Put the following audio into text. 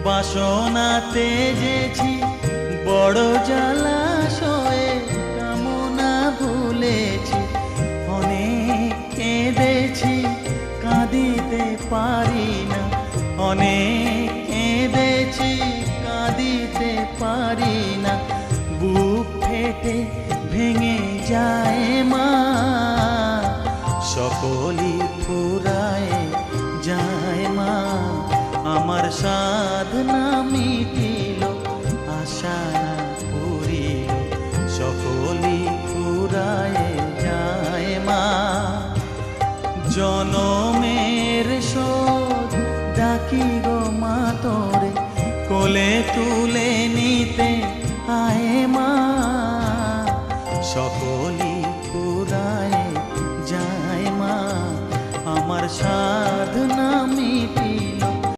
বাসনাতে যেছি বড় জলাশয়ে, কামনা ভুলেছি অনেক কেঁদেছি, কাঁদিতে পারি না। অনেক কেঁদেছি কাঁদিতে পারি না, বুক ফেটে ভেঙে যায় মা। সকলই ফুরায় যায় মা, আমার সাধনা মিটিল, আশা না পুরিল, সকলই ফুরায় যায় মা। জনমের শোধ ডাকি গো মা তোরে, কোলে তুলে নিতে আয় মা। সকলই ফুরায় যায় মা, আমার